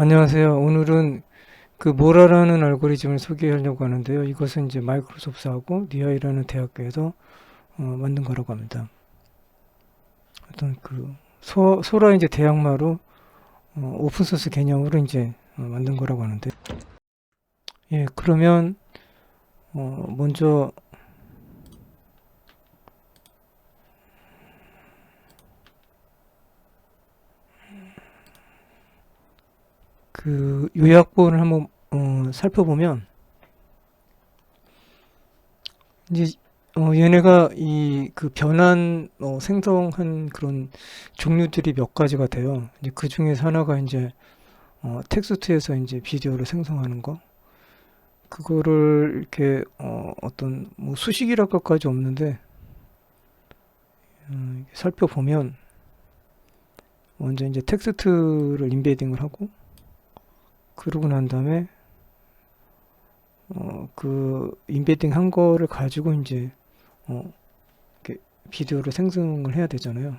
안녕하세요. 오늘은 그 모라라는 알고리즘을 소개하려고 하는데요. 이것은 이제 마이크로소프트하고 니아이라는 대학교에서 만든 거라고 합니다. 어떤 그 소라 이제 대항마로 오픈소스 개념으로 이제 만든 거라고 하는데, 예, 그러면 먼저 그 요약본을 한번 살펴보면 이제 얘네가 이 그 변환 생성한 그런 종류들이 몇 가지가 돼요. 이제 그 중에서 하나가 이제 텍스트에서 이제 비디오를 생성하는 거. 그거를 이렇게 어떤 뭐 수식이랄 것까지 없는데 살펴보면 먼저 이제 텍스트를 인베딩을 하고 그러고 난 다음에 그 인베딩 한 거를 가지고 이제 이렇게 비디오를 생성을 해야 되잖아요.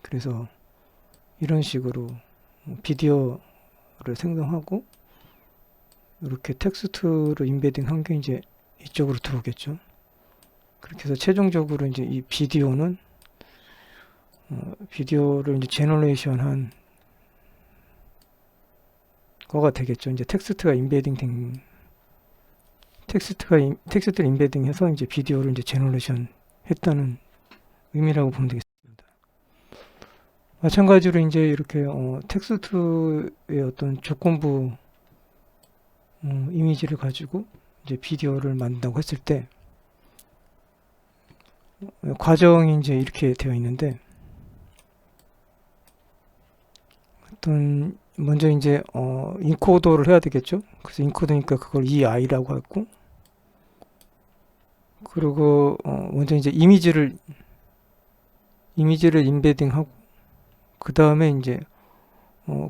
그래서 이런 식으로 비디오를 생성하고 이렇게 텍스트를 인베딩 한 게 이제 이쪽으로 들어오겠죠. 그렇게 해서 최종적으로 이제 이 비디오를 이제 제너레이션 한 거가 되겠죠. 이제 텍스트를 인베딩해서 이제 비디오를 이제 제너레이션 했다는 의미라고 보면 되겠습니다. 마찬가지로 이제 이렇게 텍스트의 어떤 조건부 이미지를 가지고 이제 비디오를 만든다고 했을 때 과정이 이제 이렇게 되어 있는데 어떤 먼저 이제 인코더를 해야 되겠죠. 그래서 인코더니까 그걸 EI라고 했고, 그리고 먼저 이제 이미지를 인베딩하고, 그 다음에 이제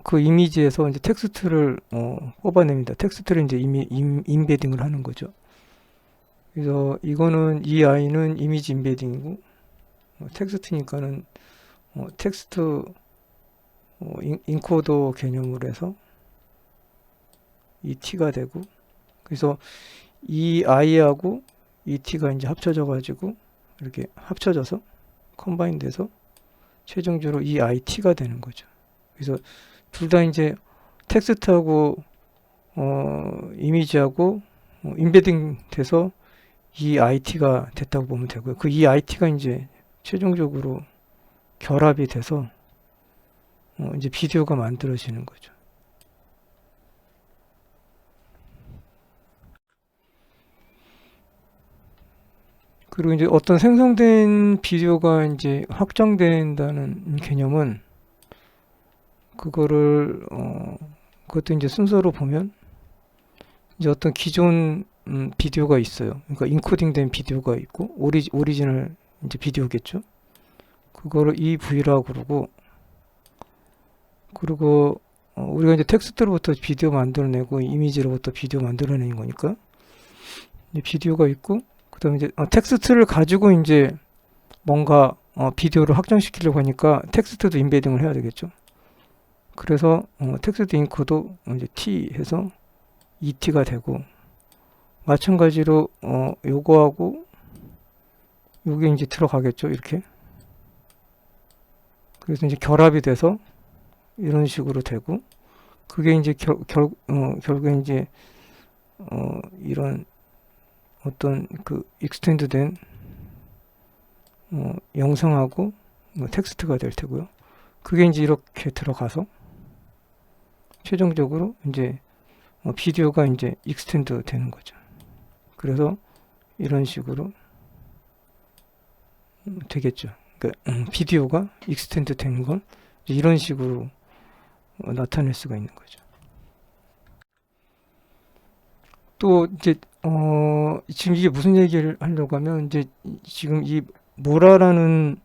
그 이미지에서 이제 텍스트를 뽑아냅니다. 텍스트를 이제 인베딩을 하는 거죠. 그래서 이거는 EI는 이미지 인베딩이고, 텍스트니까는 텍스트 인코더 개념으로 해서 이 t가 되고, 그래서 이 i하고 이 t가 이제 합쳐져 가지고 이렇게 합쳐져서 컴바인 돼서 최종적으로 이 it가 되는 거죠. 그래서 둘 다 이제 텍스트하고 이미지하고 인베딩 돼서 이 it가 됐다고 보면 되고요. 그 이 it가 이제 최종적으로 결합이 돼서 이제 비디오가 만들어지는 거죠. 그리고 이제 어떤 생성된 비디오가 이제 확정된다는 개념은 그거를 그것도 이제 순서로 보면 이제 어떤 기존 비디오가 있어요. 그러니까 인코딩된 비디오가 있고 오리지널 이제 비디오겠죠. 그거를 EV라고 그러고, 그리고 우리가 이제 텍스트로부터 비디오 만들어내고 이미지로부터 비디오 만들어내는 거니까 이제 비디오가 있고, 그다음에 이제 텍스트를 가지고 이제 뭔가 비디오를 확장시키려고 하니까 텍스트도 인베딩을 해야 되겠죠. 그래서 텍스트 잉크도 이제 T 해서 ET가 되고, 마찬가지로 요거하고 요게 이제 들어가겠죠. 이렇게. 그래서 이제 결합이 돼서 이런 식으로 되고, 그게 이제 결국에 이제 이런 어떤 그 익스텐드된 영상하고 텍스트가 될 테고요. 그게 이제 이렇게 들어가서 최종적으로 이제 비디오가 이제 익스텐드 되는 거죠. 그래서 이런 식으로 되겠죠. 그러니까 비디오가 익스텐드 된 건 이런 식으로 나타낼 수가 있는 거죠. 또 이제 지금 이게 무슨 얘기를 하려고 하면 이제 지금 이 모라라는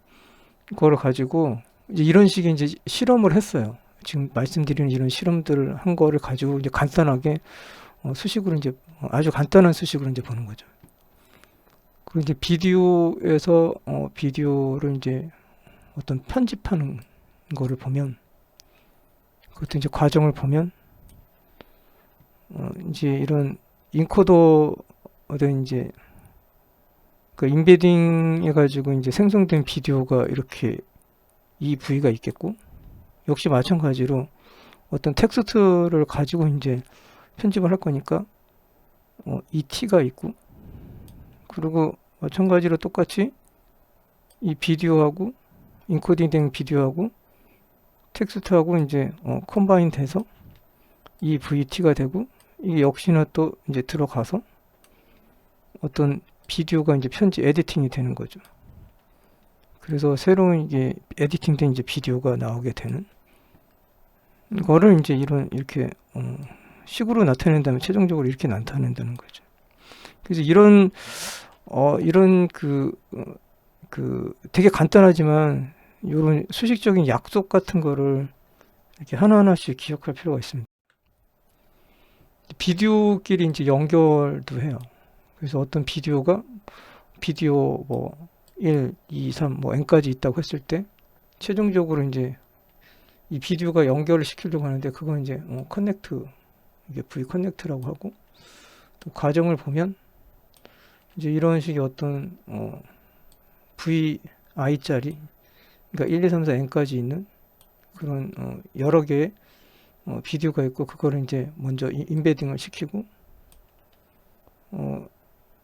거를 가지고 이제 이런 식의 이제 실험을 했어요. 지금 말씀드리는 이런 실험들을 한 거를 가지고 이제 간단하게 수식으로 이제 아주 간단한 수식으로 이제 보는 거죠. 그리고 이제 비디오에서 비디오를 이제 어떤 편집하는 거를 보면, 그것도 이제 과정을 보면 이제 이런 인코더된 이제 그 인베딩 해가지고 이제 생성된 비디오가 이렇게 이 부위가 있겠고, 역시 마찬가지로 어떤 텍스트를 가지고 이제 편집을 할 거니까 이 T가 있고, 그리고 마찬가지로 똑같이 이 비디오하고 인코딩된 비디오하고 텍스트하고 이제 컴바인 돼서 이 VT가 되고, 이게 역시나 또 이제 들어가서 어떤 비디오가 이제 에디팅이 되는 거죠. 그래서 새로운 이게 에디팅된 이제 비디오가 나오게 되는 거를 이제 이렇게 식으로 나타낸다면 최종적으로 이렇게 나타낸다는 거죠. 그래서 이런 되게 간단하지만 이런 수식적인 약속 같은 거를 이렇게 하나하나씩 기억할 필요가 있습니다. 비디오끼리 이제 연결도 해요. 그래서 어떤 비디오 뭐 1, 2, 3, 뭐 n까지 있다고 했을 때 최종적으로 이제 이 비디오가 연결을 시키려고 하는데, 그건 이제 커넥트, 이게 V 커넥트라고 하고, 또 과정을 보면 이제 이런 식의 어떤 VI짜리, 그러니까 1, 2, 3, 4, n까지 있는 그런 여러 개의 비디오가 있고, 그거를 이제 먼저 인베딩을 시키고,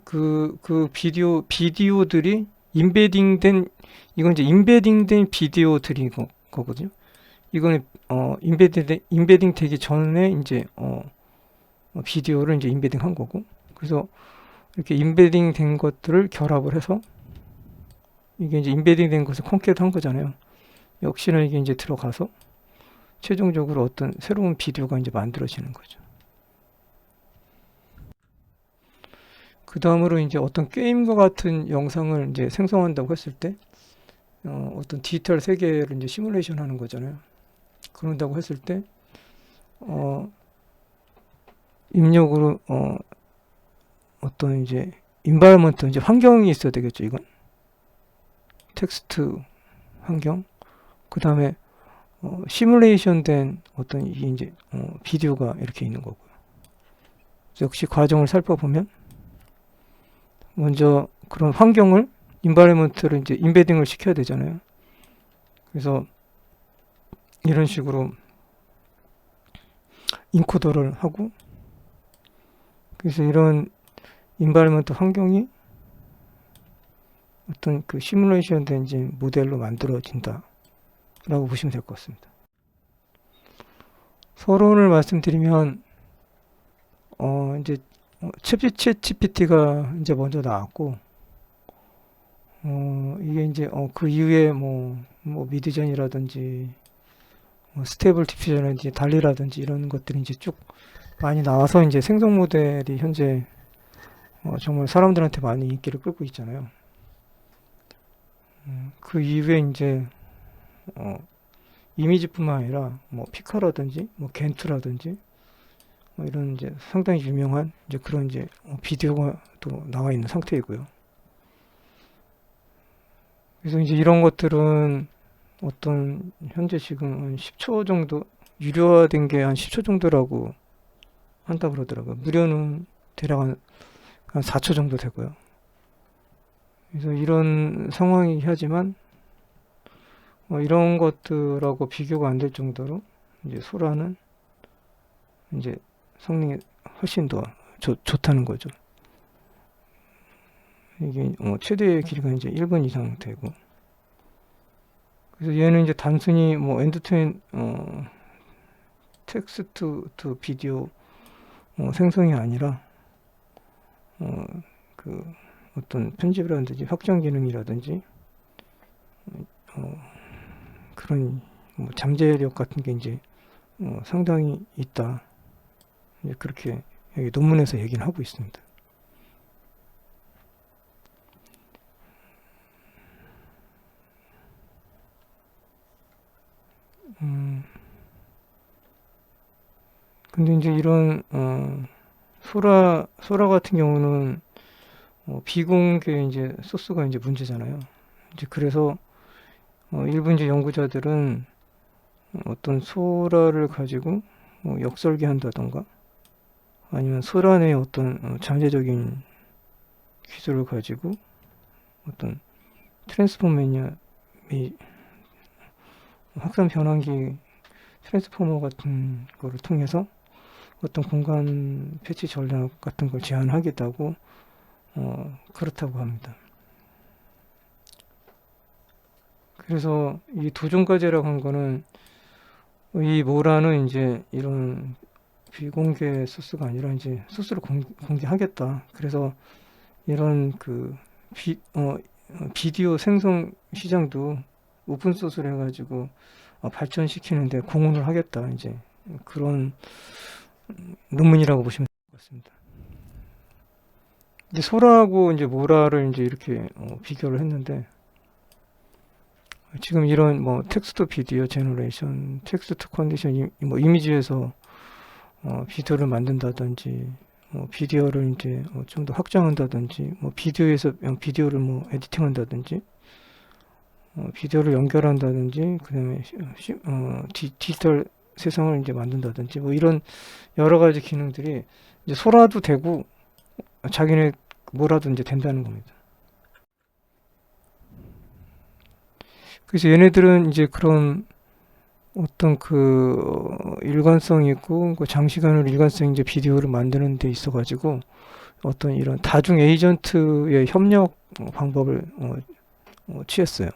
그 비디오들이 이건 이제 인베딩된 비디오들이 거거든요. 이거는 인베딩 되기 전에 이제 비디오를 이제 인베딩 한 거고, 그래서 이렇게 인베딩 된 것들을 결합을 해서 이게 이제 인베딩 된 것을 콘캣 한 거잖아요. 역시나 이게 이제 들어가서 최종적으로 어떤 새로운 비디오가 이제 만들어지는 거죠. 그 다음으로 이제 어떤 게임과 같은 영상을 이제 생성한다고 했을 때 어떤 디지털 세계를 이제 시뮬레이션 하는 거잖아요. 그런다고 했을 때 입력으로 어떤 이제 인바이러먼트, 이제 환경이 있어야 되겠죠. 이건 텍스트 환경, 그 다음에 시뮬레이션 된 어떤 이제 비디오가 이렇게 있는 거고요. 역시 과정을 살펴보면 먼저 그런 환경을, 인바이러먼트를 이제 인베딩을 시켜야 되잖아요. 그래서 이런 식으로 인코더를 하고, 그래서 이런 인바이러먼트 환경이 어떤 그 시뮬레이션 된 이제 모델로 만들어진다 라고 보시면 될 것 같습니다. 서론을 말씀드리면 이제 챗 GPT가 이제 먼저 나왔고, 이게 이제 그 이후에 뭐 미드전이라든지 스테이블 디퓨전이라든지 달리라든지 이런 것들이 이제 쭉 많이 나와서 이제 생성 모델이 현재 정말 사람들한테 많이 인기를 끌고 있잖아요. 그 이후에 이제 이미지뿐만 아니라 뭐 피카라든지 뭐 겐트라든지 뭐 이런 이제 상당히 유명한 이제 그런 이제 비디오가 또 나와 있는 상태이고요. 그래서 이제 이런 것들은 어떤 현재 지금 한 10초 정도 유료화된 게 한 10초 정도라고 한다 그러더라고요. 무료는 대략 한 4초 정도 되고요. 그래서 이런 상황이긴 하지만 이런 것들하고 비교가 안 될 정도로 이제 소라는 이제 성능이 훨씬 더 좋다는 거죠. 이게 최대 길이가 이제 1분 이상 되고, 그래서 얘는 이제 단순히 뭐 엔드투엔드 텍스트 투 비디오 생성이 아니라 그 어떤 편집이라든지 확장 기능이라든지 그런 뭐 잠재력 같은 게 이제 상당히 있다, 이제 그렇게 여기 논문에서 얘기를 하고 있습니다. 근데 이제 이런 소라 같은 경우는 비공개 이제 소스가 이제 문제잖아요. 이제 그래서 일부 이제 연구자들은 어떤 소라를 가지고 역설계한다던가 아니면 소란의 어떤 잠재적인 기술을 가지고 어떤 트랜스포머냐, 이 확산 변환기 트랜스포머 같은 거를 통해서 어떤 공간 패치 전략 같은 걸 제안하겠다고 그렇다고 합니다. 그래서 이 도종과제라고 한 거는 이 모라는 이제 이런 비공개 소스가 아니라 이제 소스를 공개하겠다. 그래서 이런 그 비디오 생성 시장도 오픈 소스를 해가지고 발전시키는데 공헌을 하겠다. 이제 그런 논문이라고 보시면 될 것 같습니다. 이제 소라하고 이제 모라를 이제 이렇게 비교를 했는데 지금 이런 뭐 텍스트 비디오 제너레이션, 텍스트 컨디션, 뭐 이미지에서 비디오를 만든다든지, 뭐 비디오를 이제 좀 더 확장한다든지, 뭐 비디오에서 비디오를 뭐 에디팅한다든지, 비디오를 연결한다든지, 그다음에 디지털 세상을 이제 만든다든지, 뭐 이런 여러 가지 기능들이 이제 소라도 되고 자기네 뭐라도 이제 된다는 겁니다. 그래서 얘네들은 이제 그런 어떤 그 일관성 있고 그 장시간으로 일관성 이제 비디오를 만드는 데 있어 가지고 어떤 이런 다중 에이전트의 협력 방법을 취했어요.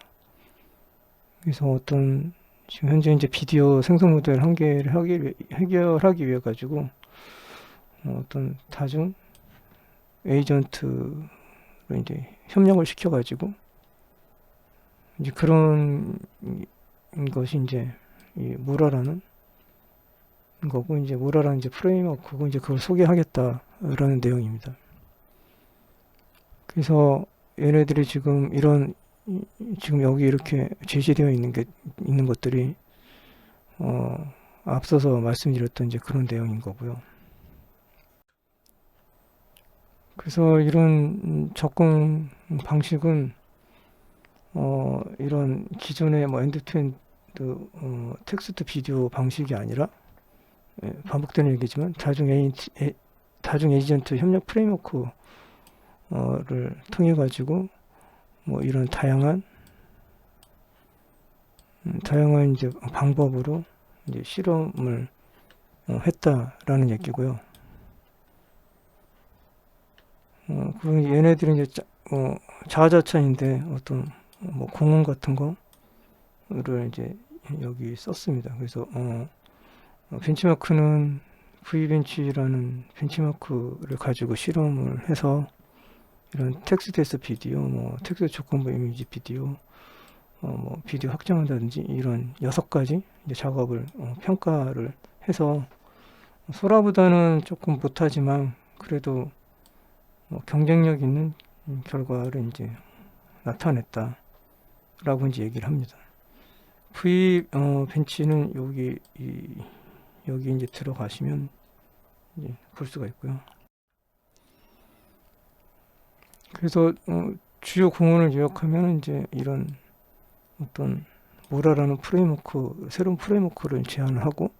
그래서 어떤 지금 현재 이제 비디오 생성 모델 한계를 해결하기 위해 가지고 어떤 다중 에이전트를 이제 협력을 시켜 가지고 이제 그런 것이 이제 이 모라라는 거고 이제 모라라는 이제 프레임워크고 이제 그걸 소개하겠다라는 내용입니다. 그래서 얘네들이 지금 이런 지금 여기 이렇게 제시되어 있는 것들이 앞서서 말씀드렸던 이제 그런 내용인 거고요. 그래서 이런 접근 방식은 이런 기존의 뭐 엔드투엔드 텍스트 비디오 방식이 아니라 반복되는 얘기지만 다중 에이전트 협력 프레임워크를 통해 가지고 뭐 이런 다양한 이제 방법으로 이제 실험을 했다라는 얘기고요. 그리고 얘네들이 이제 자아자찬인데 어떤 뭐 공원 같은 거를 이제 여기 썼습니다. 그래서 벤치마크는 V벤치라는 벤치마크를 가지고 실험을 해서 이런 텍스트에서 비디오, 뭐 텍스트 조건부 이미지 비디오, 뭐 비디오 확장한다든지 이런 6가지 이제 작업을 평가를 해서 소라보다는 조금 못하지만 그래도 경쟁력 있는 결과를 이제 나타냈다라고 이제 얘기를 합니다. V 벤치는 여기 이제 들어가시면 이제 볼 수가 있고요. 그래서 주요 공원을 요약하면 이제 이런 어떤 모라라는 새로운 프레임워크를 제안을 하고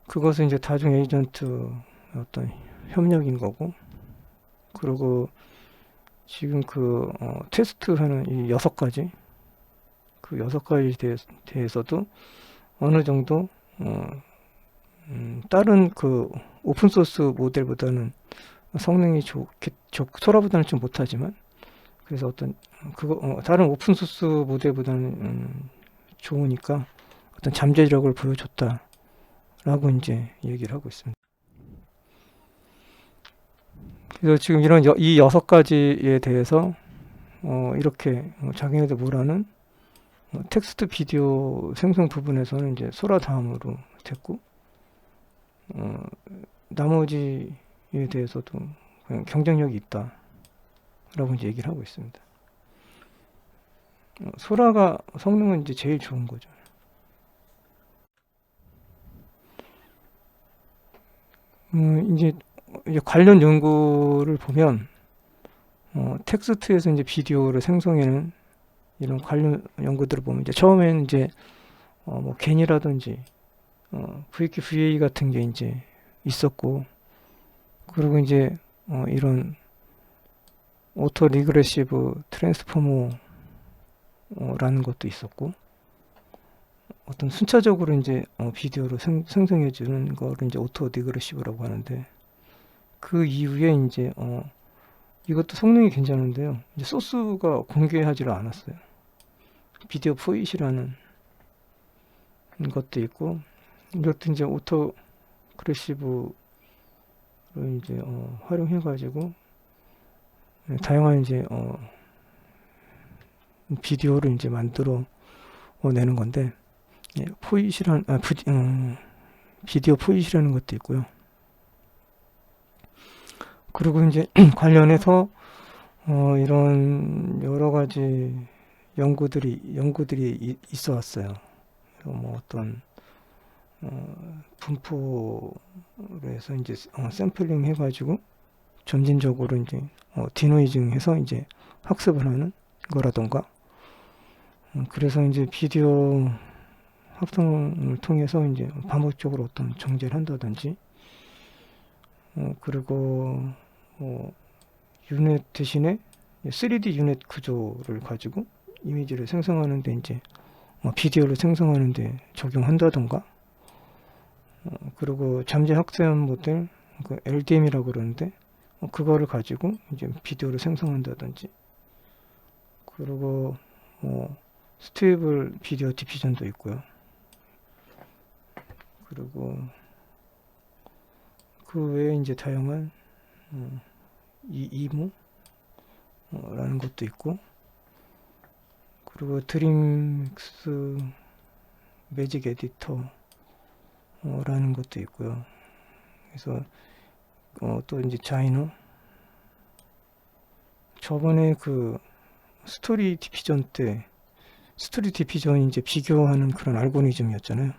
그것은 이제 다중 에이전트 어떤 협력인 거고 그리고 지금 그 테스트하는 이 6가지 그 6가지에 대해서도 어느 정도 다른 그 오픈소스 모델보다는 성능이 소라보다는 좀 못하지만 그래서 어떤 다른 오픈소스 모델보다는 좋으니까 어떤 잠재력을 보여줬다라고 이제 얘기를 하고 있습니다. 그래서 지금 이 6가지에 대해서 이렇게 자기네들 뭐라는 텍스트 비디오 생성 부분에서는 이제 소라 다음으로 됐고 나머지에 대해서도 경쟁력이 있다라고 이제 얘기를 하고 있습니다. 소라가 성능은 이제 제일 좋은 거죠. 이제 관련 연구를 보면 텍스트에서 이제 비디오를 생성하는 이런 관련 연구들을 보면 이제 처음에는 이제 뭐 겐이라든지 VQ, VA 같은 게 이제 있었고 그리고 이제 이런 오토 리그레시브 트랜스포머라는 것도 있었고, 어떤 순차적으로 이제 비디오를 생성해 주는 거를 이제 오토 리그레시브라고 하는데, 그 이후에 이제 이것도 성능이 괜찮은데요. 이제 소스가 공개하지를 않았어요. 비디오 포잇이라는 것도 있고, 이것도 이제 오토 그레시브를 이제 활용해 가지고 다양한 이제 비디오를 이제 만들어 내는 건데, 예, 비디오 포잇이라는 것도 있고요. 그리고 이제 관련해서 이런 여러 가지 연구들이 있어 왔어요. 뭐 어떤 분포로 해서 이제 샘플링 해가지고 점진적으로 이제 디노이징해서 이제 학습을 하는 거라던가, 그래서 이제 비디오 합성을 통해서 이제 반복적으로 어떤 정제를 한다든지, 그리고 유닛 대신에 3D 유닛 구조를 가지고 이미지를 생성하는데 이제 비디오를 생성하는데 적용한다던가, 그리고 잠재 학습 모델, 그 LDM이라고 그러는데 그거를 가지고 이제 비디오를 생성한다든지, 그리고 스테이블 비디오 디피전도 있고요. 그리고 그 외에 이제 다양한 이모라는 것도 있고, 그리고 드림믹스 매직 에디터라는 것도 있고요. 그래서 또 이제 자이너, 저번에 그 스토리 디피전 이제 비교하는 그런 알고리즘이었잖아요.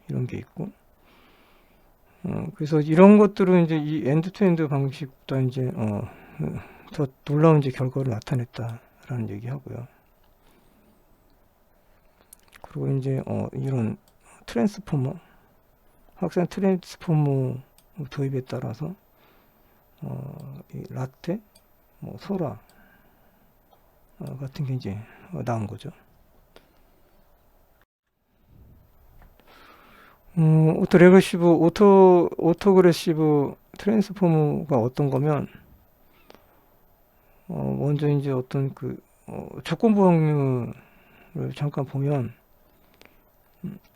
이런 게 있고, 그래서 이런 것들은 이제 이 엔드-투-엔드 방식보다 이제 더 놀라운 이제 결과를 나타냈다라는 얘기하고요. 그리고 이제 이런 학생 트랜스포머 도입에 따라서 이 라테, 소라 같은 게 이제 나온 거죠. 오토그레시브 트랜스포머가 어떤 거면, 먼저 이제 어떤 그 조건부 확률을 잠깐 보면,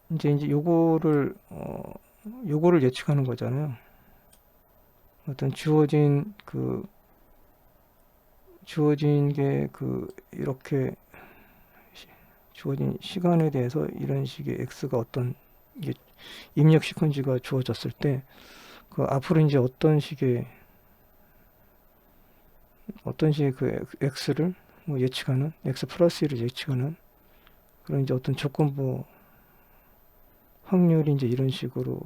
이제 요거를 예측하는 거잖아요. 어떤 주어진 게 이렇게 주어진 시간에 대해서 이런 식의 x가 어떤 입력 시퀀지가 주어졌을 때, 그 앞으로 이제 어떤 식의 그 x를 예측하는, x 플러스 1을 예측하는 그런 이제 어떤 조건부 확률이 이제 이런 식으로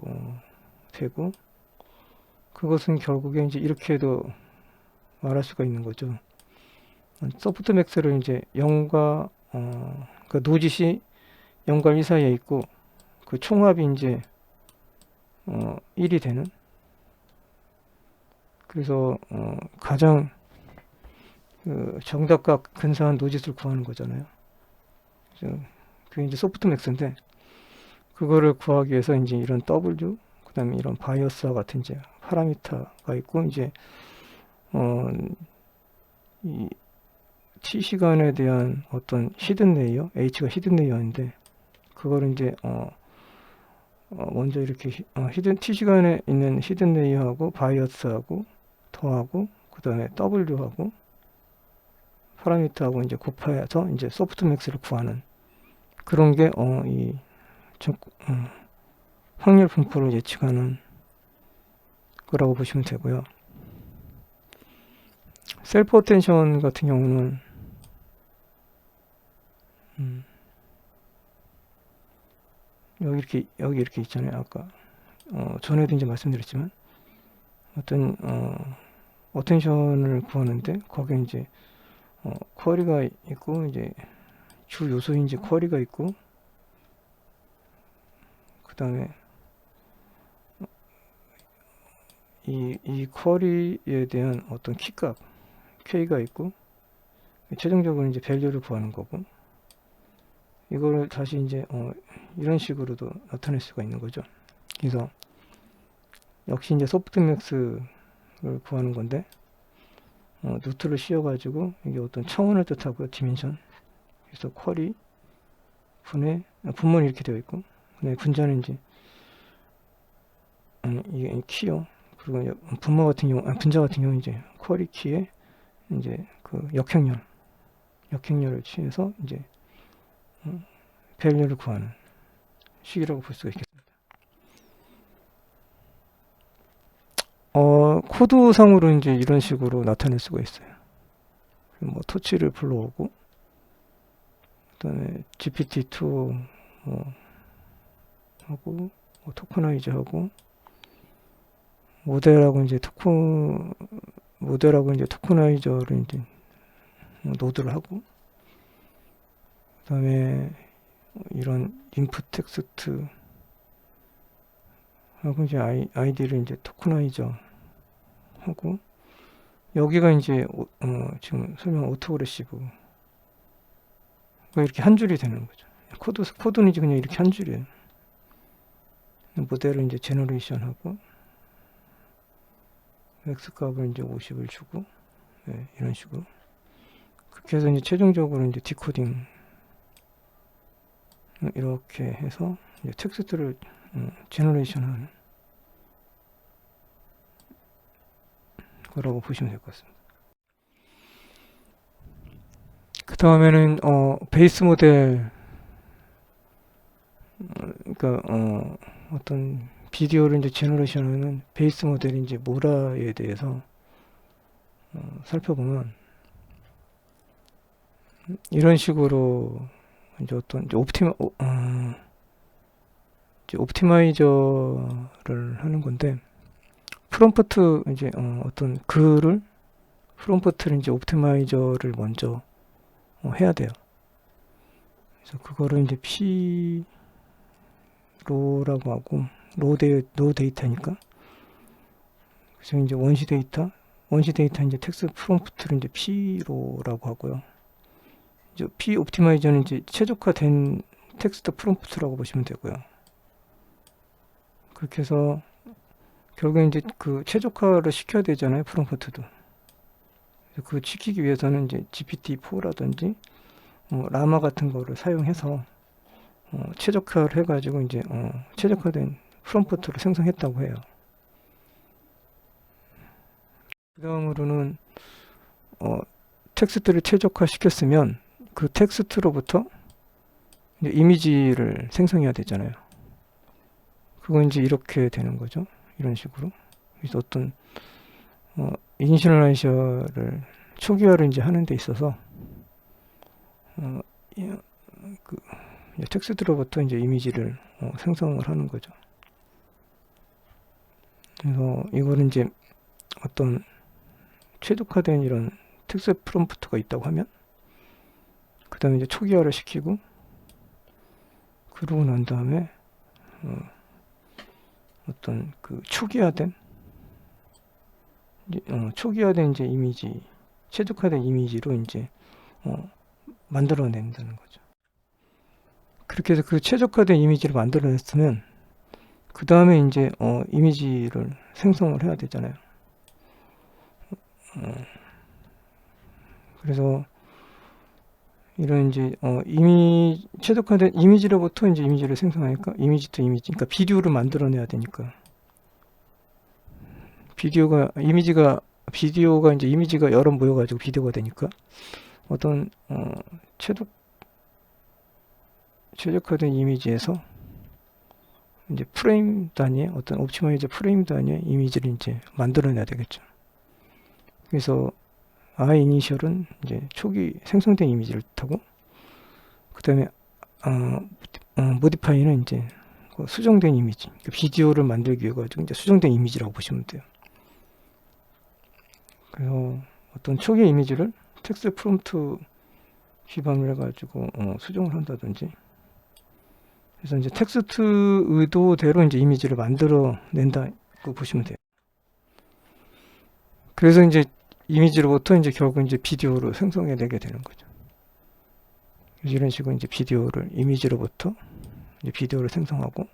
되고, 그것은 결국에 이제 이렇게도 말할 수가 있는 거죠. 소프트 맥스를 이제 0과 그 노짓이 0과 1 사이에 있고, 그 총합이 이제 1이 되는, 그래서 가장 그 정답과 근사한 노짓을 구하는 거잖아요. 그게 이제 소프트 맥스인데, 그거를 구하기 위해서 이제 이런 W, 그 다음에 이런 바이어스와 같은 이제 파라미터가 있고, 이제 이 t 시간에 대한 어떤 히든 레이어, h가 히든 레이어인데, 그거를 이제 먼저 이렇게 t 시간에 있는 히든 레이어하고 바이어스하고 더하고, 그 다음에 w하고 파라미터하고 이제 곱해서 이제 소프트 맥스를 구하는 그런 게 확률 분포를 예측하는 거라고 보시면 되고요. 셀프 어텐션 같은 경우는 여기 이렇게 있잖아요. 아까 전에도 이제 말씀드렸지만, 어떤 어텐션을 구하는데 거기에 이제 쿼리가 있고, 이제 주 요소인 이제 쿼리가 있고, 그 다음에 이 쿼리에 대한 어떤 키값 k가 있고, 최종적으로 이제 밸류를 구하는 거고, 이거를 다시 이제 이런 식으로도 나타낼 수가 있는 거죠. 그래서 역시 이제 소프트맥스를 구하는 건데, 루트를 씌워가지고 이게 어떤 차원을 뜻하고요, 디멘션. 그래서 쿼리 분의 분모는 이렇게 되어 있고, 분자는 이제 이게 키요. 그리고 분모 같은 경우, 분자 같은 경우 이제 쿼리 키에 이제 그 역행렬을 취해서 이제 밸류를 구하는 식이라고 볼 수가 있겠습니다. 코드상으로 이제 이런 식으로 나타낼 수가 있어요. 뭐 토치를 불러오고, 그다음에 GPT-2 하고, 토커나이즈 하고, 모델하고 이제 토커나이저를 이제 노드를 하고, 그다음에 이런 인풋 텍스트 하고 이제 아이디를 이제 토커나이저 하고, 여기가 이제 지금 설명 오토그레시브 이렇게 한 줄이 되는 거죠. 코드는 이제 그냥 이렇게 한 줄이에요. 모델을 이제 제너레이션 하고, X 값을 이제 50을 주고, 네, 이런 식으로. 그렇게 해서 이제 최종적으로 이제 디코딩 이렇게 해서 이제 텍스트를 제너레이션 하는 거라고 보시면 될 것 같습니다. 그 다음에는 베이스 모델, 그러니까 어떤 비디오를 이제 제너레이션하는 베이스 모델이 이제 뭐라에 대해서 살펴보면, 이런 식으로 이제 어떤 이제 옵티마이저를 하는 건데, 프롬프트 이제 어떤 글을 프롬프트를 이제 옵티마이저를 먼저 해야 돼요. 그래서 그거를 이제 P로라고 하고, 로 데이터니까. 그래서 이제 원시 데이터 이제 텍스트 프롬프트를 이제 P로라고 하고요. 이제 P 옵티마이저는 이제 최적화된 텍스트 프롬프트라고 보시면 되고요. 그렇게 해서 결국에 이제 그 최적화를 시켜야 되잖아요, 프롬프트도. 그 시키기 위해서는 이제 GPT-4라든지 라마 같은 거를 사용해서 최적화를 해가지고 이제 최적화된 프롬프트를 생성했다고 해요. 그 다음으로는 텍스트를 최적화시켰으면 그 텍스트로부터 이제 이미지를 생성해야 되잖아요. 그건 이제 이렇게 되는 거죠. 이런 식으로. 그래서 어떤 이니셜라이저를 초기화를 이제 하는 데 있어서 텍스트로부터 이제 이미지를 생성을 하는 거죠. 그래서 이거는 이제 어떤 최적화된 이런 텍스트 프롬프트가 있다고 하면, 그 다음에 이제 초기화를 시키고, 그러고 난 다음에 어떤 그 초기화된 이제 이미지, 최적화된 이미지로 이제 만들어낸다는 거죠. 그렇게 해서 그 최적화된 이미지를 만들어냈으면, 그 다음에 이제 이미지를 생성을 해야 되잖아요. 그래서 이런 이제 최적화된 이미지로부터 이제 이미지를 생성하니까, 이미지 또 이미지, 그러니까 비디오를 만들어내야 되니까, 비디오가 이제 이미지가 여러 모여가지고 비디오가 되니까, 어떤 최적화된 이미지에서 이제 프레임 단위의 어떤 옵티마이저 프레임 단위의 이미지를 이제 만들어내야 되겠죠. 그래서 iNinitial은 이제 초기 생성된 이미지를 뜻하고, 그 다음에 modify는 이제 수정된 이미지, 그러니까 비디오를 만들기 위해 가지고 이제 수정된 이미지라고 보시면 돼요. 그래서 어떤 초기 이미지를 텍스트 프롬프트 기반으로 해가지고 수정을 한다든지, 그래서 이제 텍스트 의도대로 이제 이미지를 만들어낸다고 보시면 돼요. 그래서 이제 이미지로부터 이제 결국 이제 비디오로 생성해내게 되는 거죠. 이런 식으로 이제 비디오를 이미지로부터 이제 비디오를 생성하고,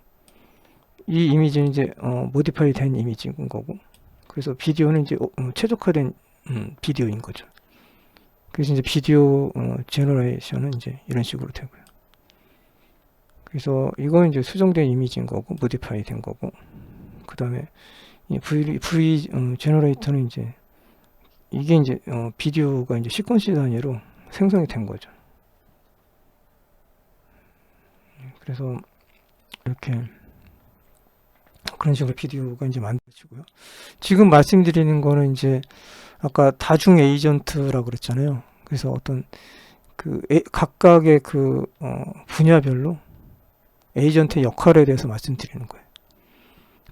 이 이미지는 이제 모디파이 된 이미지인 거고, 그래서 비디오는 이제 최적화된 비디오인 거죠. 그래서 이제 비디오 제너레이션은 이제 이런 식으로 되고요. 그래서 이건 이제 수정된 이미지인 거고, 모디파이 된 거고, 그 다음에 이 V 제너레이터는 이제 이게 이제 비디오가 이제 시퀀시 단위로 생성이 된 거죠. 그래서 이렇게 그런 식으로 비디오가 이제 만들어지고요. 지금 말씀드리는 거는 이제 아까 다중 에이전트라고 그랬잖아요. 그래서 어떤 그 각각의 그 분야별로 에이전트의 역할에 대해서 말씀드리는 거예요.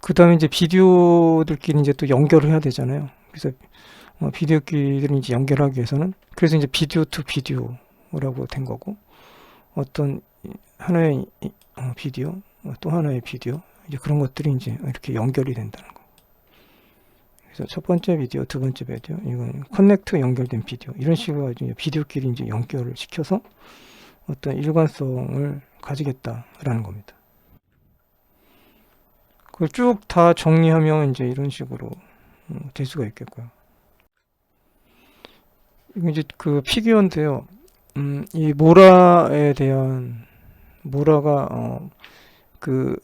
그 다음에 이제 비디오들끼리 이제 또 연결을 해야 되잖아요. 그래서 비디오끼리 이제 연결하기 위해서는, 그래서 이제 비디오 투 비디오라고 된 거고, 어떤 하나의 비디오, 또 하나의 비디오, 이제 그런 것들이 이제 이렇게 연결이 된다는 거. 그래서 첫 번째 비디오, 두 번째 비디오, 이건 커넥트 연결된 비디오, 이런 식으로 이제 비디오끼리 이제 연결을 시켜서 어떤 일관성을 가지겠다라는 겁니다. 그걸 쭉 다 정리하면 이제 이런 식으로 될 수가 있겠고요. 이거 이제 그 피규어인데요. 이 모라에 대한, 모라가 그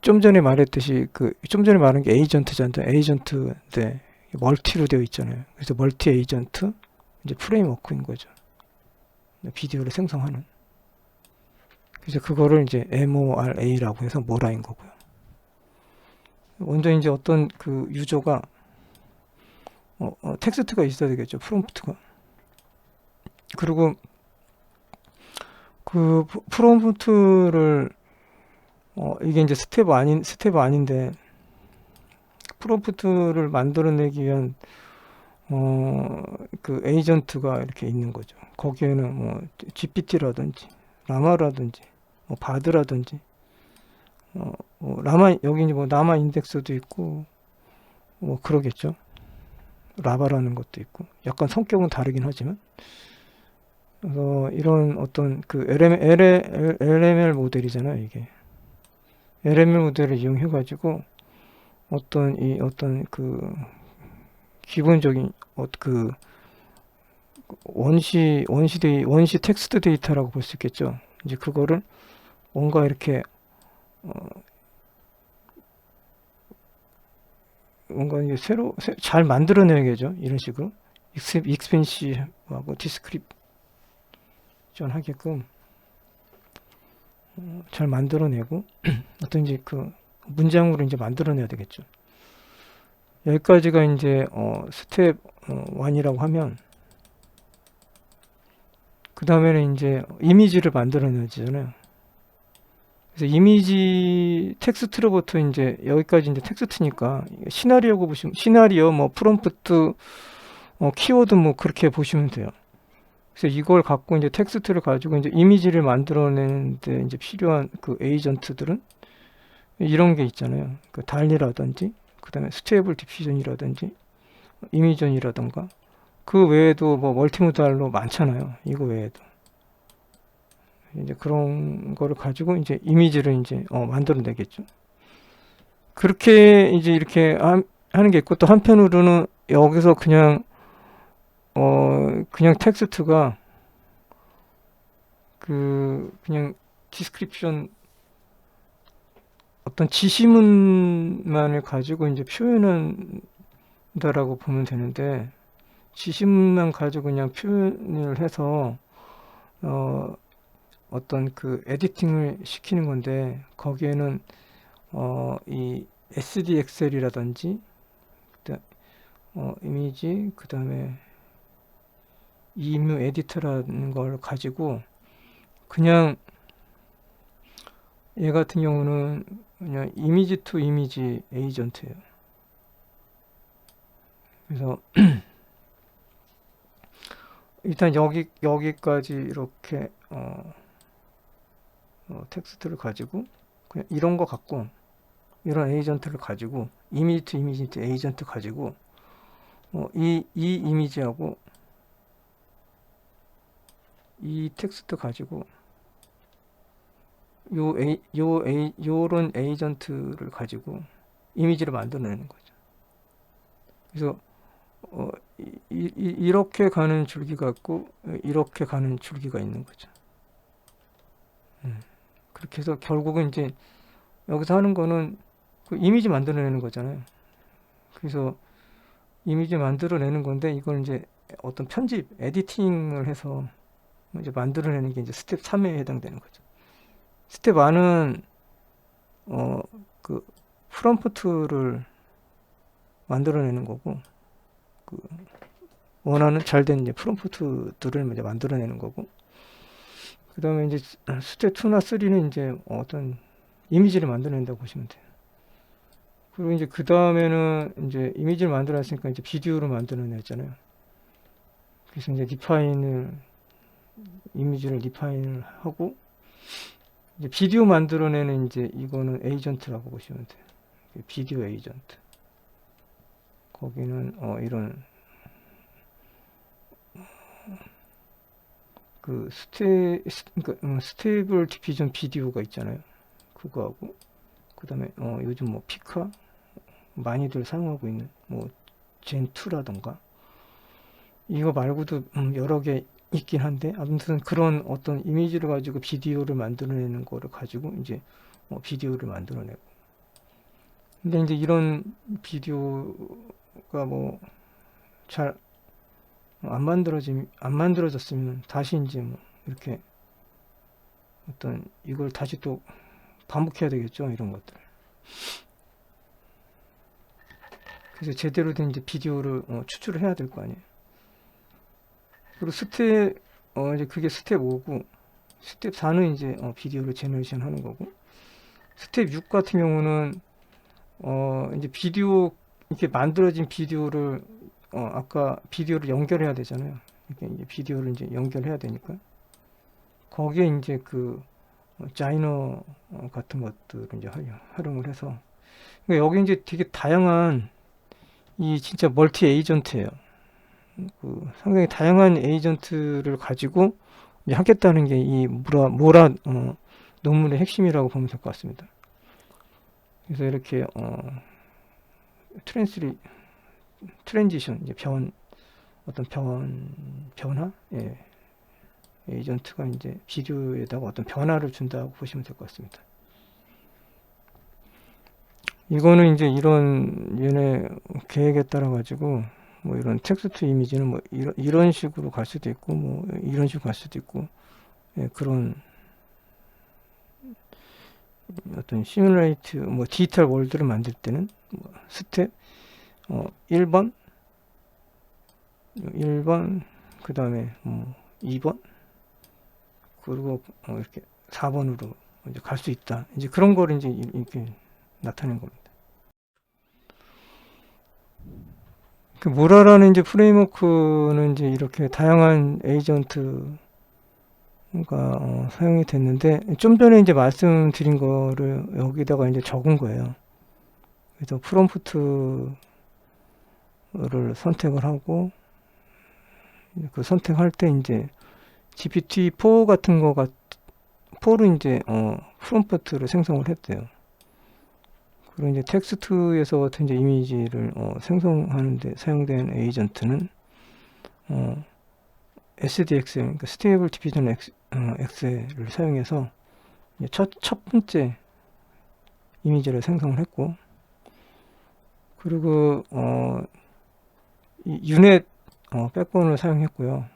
좀 전에 말했듯이 그 좀 전에 말한 게 에이전트잖아요. 에이전트인데 멀티로 되어 있잖아요. 그래서 멀티 에이전트 이제 프레임워크인 거죠. 비디오를 생성하는. 그래서 그거를 이제 MORA라고 해서 모라인 거고요. 먼저 이제 어떤 그 유저가 텍스트가 있어야 되겠죠. 프롬프트가. 그리고 그 프롬프트를 이게 이제 스텝 아닌데, 프롬프트를 만들어내기 위한 그 에이전트가 이렇게 있는 거죠. 거기에는 뭐 GPT라든지 라마라든지 뭐 바드라든지 뭐 라마, 여기 이제 뭐 라마 인덱스도 있고 뭐 그러겠죠. 라바라는 것도 있고, 약간 성격은 다르긴 하지만, 그래서 이런 어떤 그 LML 모델이잖아요. 이게 LML 모델을 이용해 가지고 어떤 그 기본적인 그 원시 텍스트 데이터라고 볼 수 있겠죠. 이제 그거를 뭔가 이렇게 뭔가 이제 새로 잘 만들어내야겠죠. 이런 식으로 익스펜시브하고 디스크립션 하게끔 잘 만들어내고 어떤 이제 그 문장으로 이제 만들어내야 되겠죠. 여기까지가 이제 스텝 1이라고 하면, 그 다음에는 이제 이미지를 만들어내야 되잖아요. 그래서 이미지 텍스트로부터 이제 여기까지 이제 텍스트니까 시나리오고 보시면, 시나리오 뭐 프롬프트 키워드 뭐 그렇게 보시면 돼요. 그래서 이걸 갖고 이제 텍스트를 가지고 이제 이미지를 만들어내는데 이제 필요한 그 에이전트들은 이런 게 있잖아요. 그 달리라든지, 그 다음에 스테이블 디퓨전이라든지, 이미전이라든가, 그 외에도 뭐 멀티모달로 많잖아요. 이거 외에도. 이제 그런 거를 가지고 이제 이미지를 이제 만들어내겠죠. 그렇게 이제 이렇게 하는 게 있고, 또 한편으로는 여기서 그냥 텍스트가 그냥 디스크립션, 어떤 지시문만을 가지고 이제 표현한다라고 보면 되는데, 지시문만 가지고 그냥 표현을 해서 어떤 그 에디팅을 시키는 건데, 거기에는 이 SDXL이라든지 이미지, 그 다음에 이뮤 에디터라는 걸 가지고 그냥 얘 같은 경우는 그냥 이미지 투 이미지 에이전트예요. 그래서 일단 여기까지 이렇게 텍스트를 가지고 그냥 이런 거 갖고, 이런 에이전트를 가지고, 이미지 투 이미지 에이전트 가지고 이 이미지하고 이 텍스트 가지고 요런 에이전트를 가지고 이미지를 만들어내는 거죠. 그래서 이렇게 가는 줄기가 있고 이렇게 가는 줄기가 있는 거죠. 그렇게 해서 결국은 이제 여기서 하는 거는 그 이미지 만들어내는 거잖아요. 그래서 이미지 만들어내는 건데 이걸 이제 어떤 편집, 에디팅을 해서 이제 만들어내는 게 이제 스텝 3에 해당되는 거죠. 스텝 1은 그 프롬프트를 만들어내는 거고, 그 원하는 잘된 이제 프롬프트들을 이제 만들어내는 거고, 그 다음에 이제 스텝 2나 3는 이제 어떤 이미지를 만들어낸다고 보시면 돼요. 그리고 이제 그 다음에는 이제 이미지를 만들어냈으니까 이제 비디오를 만들어냈잖아요. 그래서 이제 이미지를 리파인을 하고, 이제 비디오 만들어내는 이제 이거는 에이전트라고 보시면 돼요. 비디오 에이전트. 거기는 이런 그 스테이블 디피전 비디오가 있잖아요. 그거하고 그 다음에 요즘 뭐 피카 많이들 사용하고 있는 뭐 젠2라던가 이거 말고도 여러 개 있긴 한데 아무튼 그런 어떤 이미지를 가지고 비디오를 만들어내는 거를 가지고 이제 비디오를 만들어내고, 근데 이제 이런 비디오가 뭐 잘 안 만들어졌으면 다시 이제 뭐 이렇게 어떤 이걸 다시 또 반복해야 되겠죠, 이런 것들. 그래서 제대로 된 이제 비디오를 추출을 해야 될 거 아니에요. 그리고 이제 그게 스텝 5고, 스텝 4는 이제 비디오를 제너레이션 하는 거고, 스텝 6 같은 경우는 이제 이렇게 만들어진 비디오를 아까 비디오를 연결해야 되잖아요. 이렇게 이제 비디오를 이제 연결해야 되니까 거기에 이제 그 자이너 같은 것들을 이제 활용을 해서, 그러니까 여기 이제 되게 다양한 이 진짜 멀티 에이전트예요. 그 상당히 다양한 에이전트를 가지고 이제 하겠다는 게 이 모라 논문의 핵심이라고 보면 될 것 같습니다. 그래서 이렇게 트랜지션 이제 어떤 변화, 예, 에이전트가 이제 비디오에다가 어떤 변화를 준다고 보시면 될 것 같습니다. 이거는 이제 이런 얘네 계획에 따라 가지고 뭐 이런 텍스트 이미지는 뭐 이런 식으로 갈 수도 있고 뭐 이런 식으로 갈 수도 있고, 예, 그런 어떤 시뮬레이트 뭐 디지털 월드를 만들 때는 뭐 스텝 1번 그 다음에 2번 그리고 이렇게 4번으로 이제 갈 수 있다. 이제 그런 거를 이제 이렇게 나타낸 겁니다. 그 모라라는 이제 프레임워크는 이제 이렇게 다양한 에이전트가 사용이 됐는데, 좀 전에 이제 말씀드린 거를 여기다가 이제 적은 거예요. 그래서 프롬프트를 선택을 하고, 그 선택할 때 이제 GPT-4 같은 거가 4로 이제 프롬프트를 생성을 했대요. 그리고 이제 텍스트에서 같은 이제 이미지를 생성하는데 사용된 에이전트는 SDXL, 그러니까 스테이블 디피전 엑셀을 사용해서 첫 번째 이미지를 생성을 했고, 그리고 유넷 백본을 사용했고요.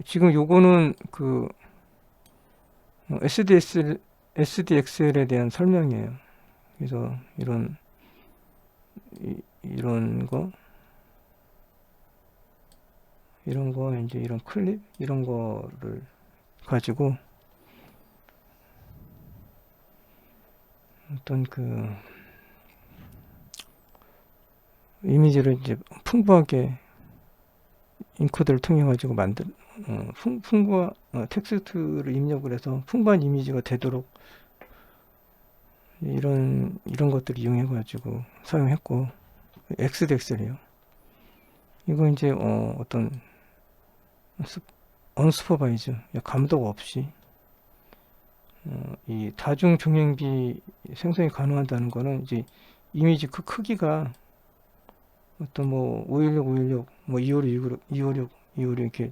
지금 요거는 그 SDXL에 대한 설명이에요. 그래서 이런 거 이제 이런 클립 이런 거를 가지고 어떤 그 이미지를 이제 풍부하게 인코드를 통해 가지고 풍부한 텍스트를 입력을 해서 풍부한 이미지가 되도록 이런 것들을 이용해 가지고 사용했고, XDXL이요. 이거 이제 어떤 언스퍼바이즈 감독 없이 이 다중 종횡비 생성이 가능하다는 거는 이제 이미지 그 크기가 어떤 뭐 516, 516, 뭐 256, 256, 256 이렇게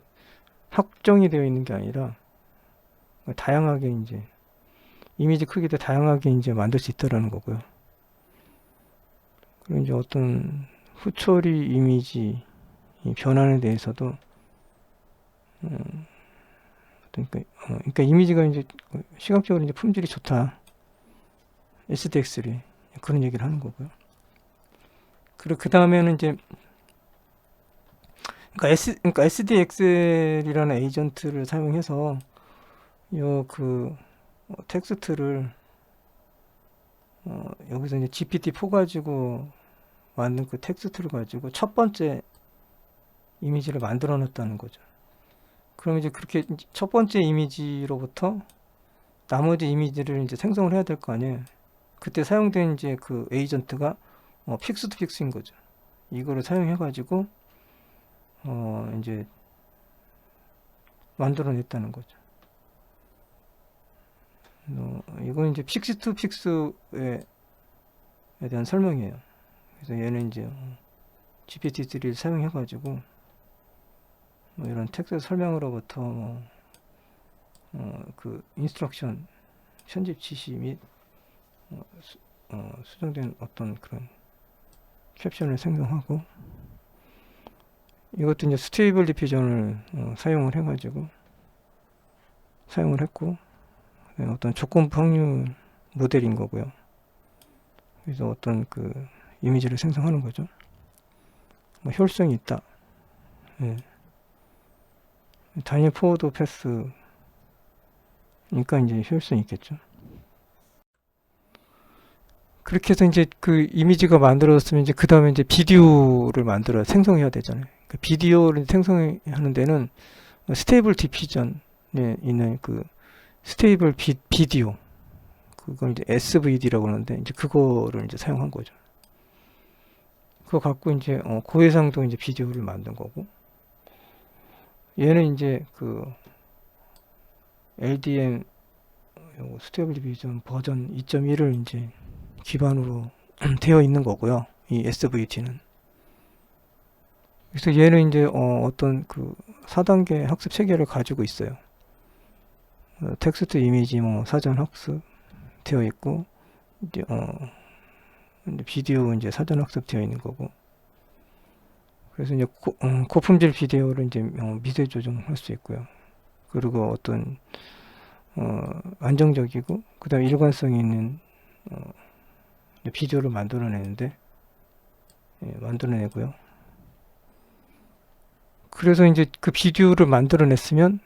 확정이 되어 있는 게 아니라 다양하게 이제 이미지 크기도 다양하게 이제 만들 수 있다라는 거고요. 그리고 이제 어떤 후처리 이미지 변환에 대해서도 그러니까 이미지가 이제 시각적으로 이제 품질이 좋다. SDX를 그런 얘기를 하는 거고요. 그리고 그 다음에는 이제 그러니까 SDXL이라는 에이전트를 사용해서 요 텍스트를 여기서 이제 GPT-4 가지고 만든 그 텍스트를 가지고 첫 번째 이미지를 만들어 놨다는 거죠. 그럼 이제 그렇게 첫 번째 이미지로부터 나머지 이미지를 이제 생성을 해야 될 거 아니에요. 그때 사용된 이제 그 에이전트가 픽스 투 픽스인 거죠. 이거를 사용해 가지고 이제 만들어 냈다는 거죠. 이건 이제 픽스 투 픽스에 대한 설명이에요. 그래서 얘는 이제 GPT-3를 사용해 가지고 뭐 이런 텍스트 설명으로부터 그 인스트럭션 편집 지시 및 수정된 어떤 그런 캡션을 생성하고, 이것도 이제 스테이블 디퓨전을 사용을 해가지고 사용을 했고, 어떤 조건부 확률 모델인 거고요. 그래서 어떤 그 이미지를 생성하는 거죠. 뭐 효율성이 있다. 예. 단일 포워드 패스니까 이제 효율성이 있겠죠. 그렇게 해서 이제 그 이미지가 만들어졌으면 이제 그 다음에 이제 비디오를 생성해야 되잖아요. 그 비디오를 생성하는 데는 스테이블 디퓨전에 있는 그 스테이블 비디오, 그걸 이제 SVD라고 하는데 이제 그거를 이제 사용한 거죠. 그거 갖고 이제 고해상도 이제 비디오를 만든 거고, 얘는 이제 그 LDM 스테이블 디퓨전 버전 2.1을 이제 기반으로 되어 있는 거고요. 이 SVT는. 그래서 얘는 이제 어떤 그 4단계 학습 체계를 가지고 있어요. 텍스트, 이미지, 뭐 사전 학습 되어 있고, 이제 비디오 이제 사전 학습 되어 있는 거고. 그래서 이제 고품질 비디오를 이제 미세 조정할 수 있고요. 그리고 어떤 안정적이고 그다음에 일관성이 있는 비디오를 만들어내는데 만들어내고요. 그래서 이제 그 비디오를 만들어냈으면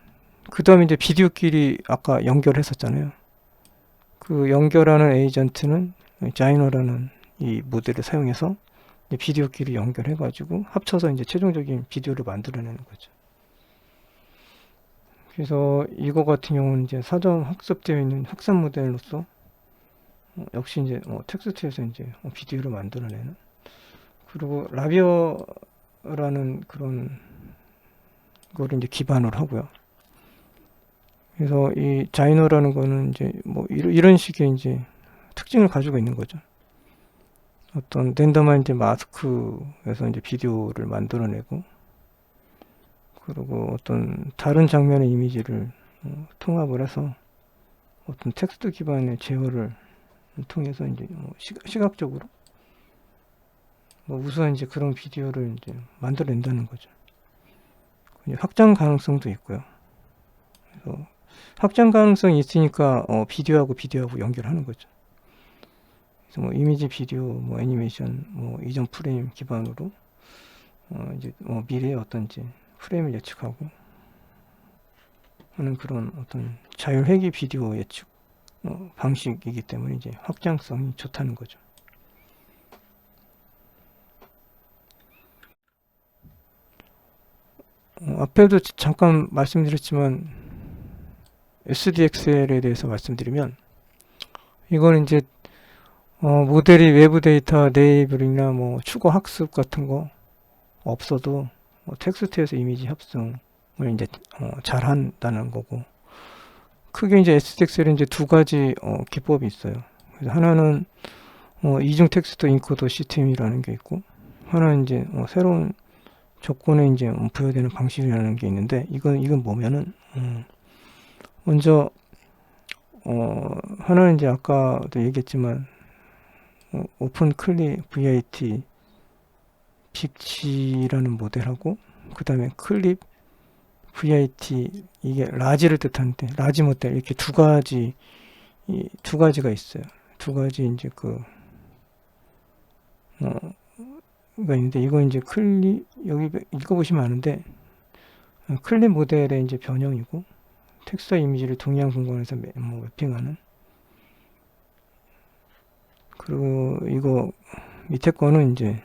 그 다음에 이제 비디오끼리 아까 연결했었잖아요. 그 연결하는 에이전트는 자이너라는 이 모델을 사용해서 비디오끼리 연결해가지고 합쳐서 이제 최종적인 비디오를 만들어내는 거죠. 그래서 이거 같은 경우는 이제 사전 학습되어 있는 확산 모델로서 역시 이제 텍스트에서 이제 비디오를 만들어내는, 그리고 라비어라는 그런 거를 이제 기반으로 하고요. 그래서 이 자이너라는 거는 이제 뭐 이런 식의 이제 특징을 가지고 있는 거죠. 어떤 랜덤한 마스크에서 이제 비디오를 만들어내고, 그리고 어떤 다른 장면의 이미지를 통합을 해서 어떤 텍스트 기반의 제어를 통해서 이제 시각적으로 우선 이제 그런 비디오를 이제 만들어낸다는 거죠. 확장 가능성도 있고요. 그래서 확장 가능성이 있으니까 비디오하고 연결하는 거죠. 그래서 뭐 이미지, 비디오, 뭐 애니메이션, 뭐 이전 프레임 기반으로 이제 미래의 어떤 이제 프레임을 예측하고 하는 그런 어떤 자율회귀 비디오 예측 방식이기 때문에 이제 확장성이 좋다는 거죠. 앞에도 잠깐 말씀드렸지만 SDXL에 대해서 말씀드리면, 이거는 이제 모델이 외부 데이터 네이블이나 뭐 추가 학습 같은 거 없어도 텍스트에서 이미지 협승을 이제 잘 한다는 거고, 크게 이제 SDXL에 이제 두 가지 기법이 있어요. 그래서 하나는 이중 텍스트 인코더 시스템이라는 게 있고, 하나는 이제 새로운 조건에 이제 부여되는 방식이라는 게 있는데, 이건 뭐냐면은 먼저 하나는 이제 아까도 얘기했지만 오픈 클립 VIT 빅지라는 모델하고, 그 다음에 클립 VIT, 이게 라지를 뜻하는데 라지 모델, 이렇게 두 가지가 있어요. 두 가지 이제 가 있는데, 이거 이제 클립, 여기 읽어보시면 아는데, 클립 모델의 이제 변형이고, 텍스트와 이미지를 동일한 공간에서 매핑하는. 그리고 이거 밑에 거는 이제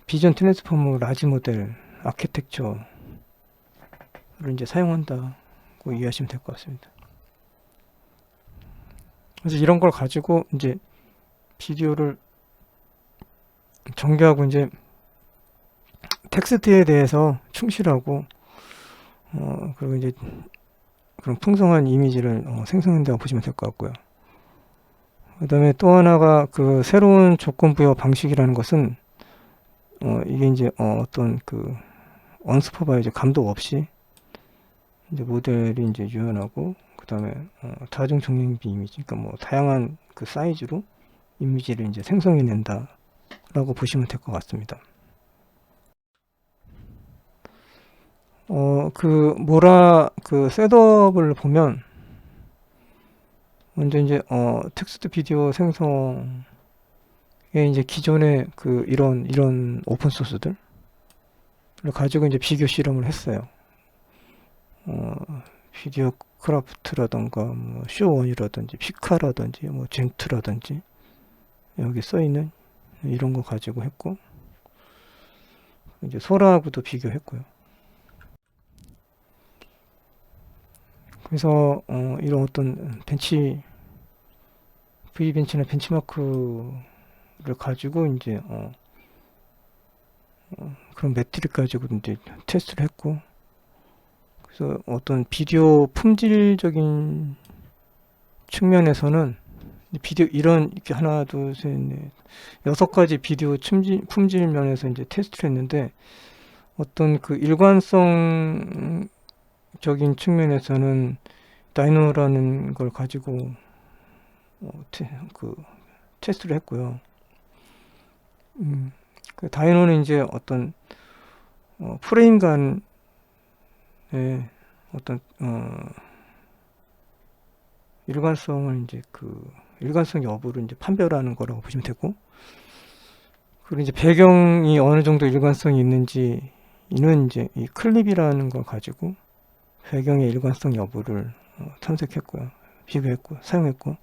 비전 트랜스포머 라지 모델 아키텍처를 이제 사용한다고 이해하시면 될 것 같습니다. 그래서 이런 걸 가지고 이제 비디오를 전개하고, 이제 텍스트에 대해서 충실하고 그리고 이제 그런 풍성한 이미지를 생성한다고 보시면 될 것 같고요. 그 다음에 또 하나가 그 새로운 조건 부여 방식이라는 것은 이게 이제 어떤 그 언스퍼바이저 감독 없이 이제 모델이 이제 유연하고, 그 다음에 다중 정량비 이미지, 그러니까 뭐 다양한 그 사이즈로 이미지를 이제 생성해낸다라고 보시면 될 것 같습니다. 그 셋업을 보면, 먼저 이제 텍스트 비디오 생성에 이제 기존의 그 이런 오픈 소스들을 가지고 이제 비교 실험을 했어요. 비디오 크라프트라던가 뭐 쇼원이라든지 피카라든지 뭐 젠트라든지 여기 써 있는 이런 거 가지고 했고, 이제 소라하고도 비교했고요. 그래서 이런 어떤 V벤치나 벤치마크를 가지고 이제 그런 매트릭 가지고 이제 테스트를 했고, 그래서 어떤 비디오 품질적인 측면에서는 비디오 이런 이렇게 하나 둘셋넷 6가지 비디오 품질 면에서 이제 테스트를 했는데, 어떤 그 일관성적인 측면에서는 다이노라는 걸 가지고 테스트를 했고요. 그 다이노는 이제 어떤 프레임 간의 어떤 일관성을 이제 일관성 여부를 이제 판별하는 거라고 보시면 되고, 그리고 이제 배경이 어느 정도 일관성이 있는지는 이제 이 클립이라는 걸 가지고 배경의 일관성 여부를 탐색했고요, 비교했고 사용했고,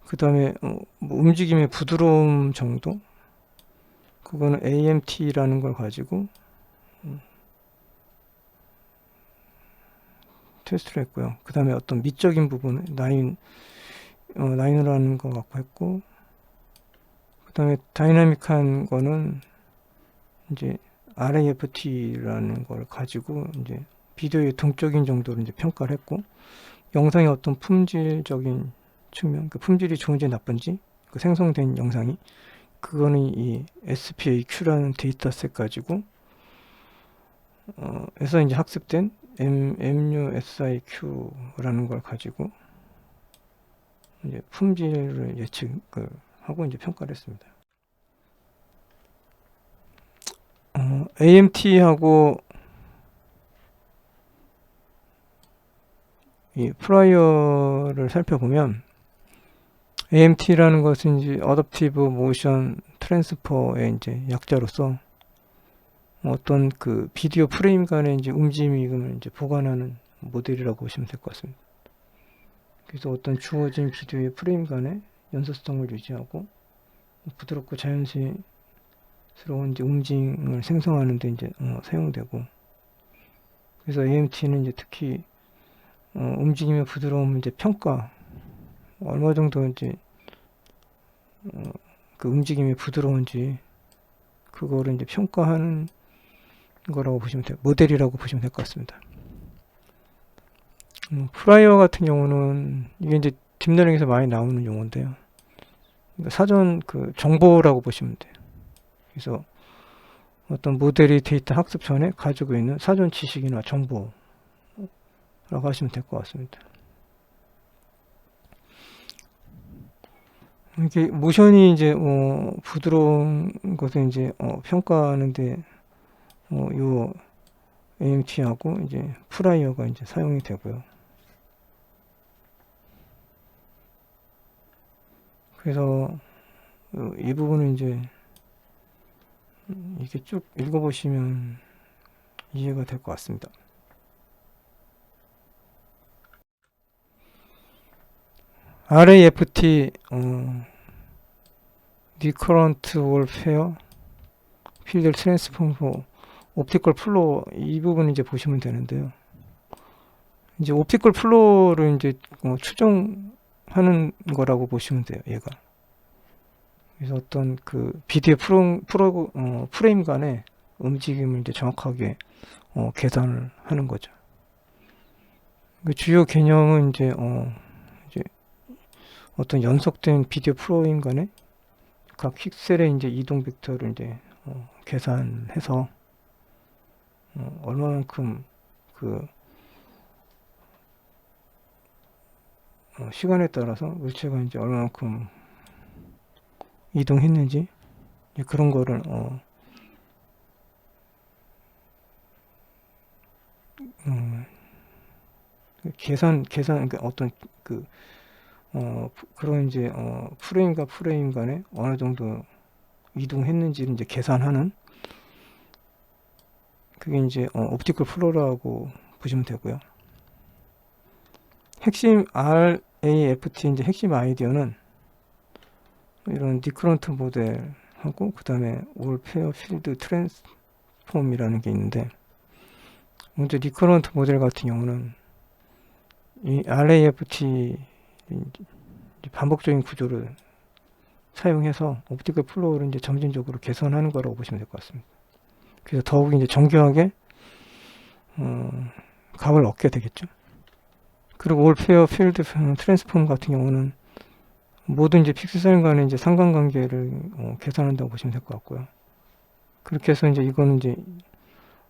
그 다음에 뭐 움직임의 부드러움 정도, 그거는 AMT라는 걸 가지고 테스트를 했고요. 그 다음에 어떤 미적인 부분 나인이라는 거 갖고 했고, 그 다음에 다이나믹한 거는 이제 RAFT라는 걸 가지고 이제 비디오의 동적인 정도를 이제 평가를 했고, 영상의 어떤 품질적인 측면, 그 품질이 좋은지 나쁜지, 그 생성된 영상이, 그거는 이 SPAQ라는 데이터셋 가지고 에서 이제 학습된 MUSIQ라는 걸 가지고 이제 품질을 예측을 하고 이제 평가를 했습니다. AMT하고 이 프라이어를 살펴보면, AMT라는 것은 이제 어댑티브 모션 트랜스퍼의 이제 약자로서 어떤 그 비디오 프레임 간의 이제 움직임을 이제 보관하는 모델이라고 보시면 될 것 같습니다. 그래서 어떤 주어진 비디오의 프레임 간의 연속성을 유지하고 부드럽고 자연스러운 이제 움직임을 생성하는 데 이제 사용되고, 그래서 AMT는 이제 특히 움직임의 부드러움을 이제 평가하는 얼마 정도 이제 그 움직임이 부드러운지 그거를 이제 평가하는 거라고 보시면 돼요. 모델이라고 보시면 될 것 같습니다. 프라이어 같은 경우는 이게 이제 딥러닝에서 많이 나오는 용어인데요. 그러니까 사전 그 정보라고 보시면 돼요. 그래서 어떤 모델이 데이터 학습 전에 가지고 있는 사전 지식이나 정보라고 하시면 될 것 같습니다. 이게 모션이 이제 부드러운 것을 이제 평가하는데 요 AMT하고 이제 프라이어가 이제 사용이 되고요. 그래서 이 부분은 이제 이렇게 쭉 읽어보시면 이해가 될 것 같습니다. RAFT Recurrent Warfare Field Transform for 옵티컬 플로어 이 부분 이제 보시면 되는데요. 이제 옵티컬 플로어를 이제 추정하는 거라고 보시면 돼요. 얘가. 그래서 어떤 그 비디오 프레임 간의 움직임을 이제 정확하게 계산을 하는 거죠. 그 주요 개념은 이제 어떤 연속된 비디오 프레임 간의 각 픽셀의 이제 이동 벡터를 이제 계산해서 얼마만큼 그 시간에 따라서 물체가 이제 얼마만큼 이동했는지 그런 거를 계산 그러니까 어떤 그 그런 이제 프레임과 프레임 간에 어느 정도 이동했는지를 이제 계산하는 그게 이제 옵티컬 플로어라고 보시면 되고요. 핵심 RAFT 이제 핵심 아이디어는 이런 디크런트 모델하고 그 다음에 올 페어 필드 트랜스폼이라는 게 있는데 먼저 리커런트 모델 같은 경우는 이 RAFT 반복적인 구조를 사용해서 옵티컬 플로우를 이제 점진적으로 개선하는 거라고 보시면 될 것 같습니다. 그래서 더욱 이제 정교하게 값을 얻게 되겠죠. 그리고 올 페어 필드 트랜스폼 같은 경우는 모든 이제 픽셀 사인 간의 이제 상관관계를 계산한다고 보시면 될 것 같고요. 그렇게 해서 이제 이거는 이제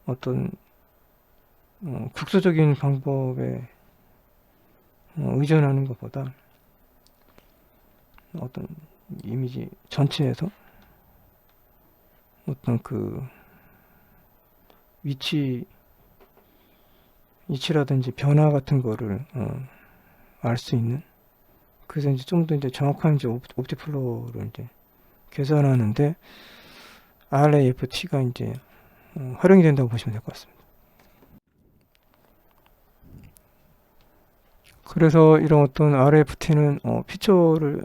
어떤 국소적인 방법에 의존하는 것보다 어떤 이미지 전체에서 어떤 그 위치라든지 변화 같은 거를 알 수 있는, 그래서 이제 좀 더 이제 정확한 이제 옵티플로우를 이제 계산하는데 RAFT가 이제 활용이 된다고 보시면 될 것 같습니다. 그래서 이런 어떤 RAFT는 피처를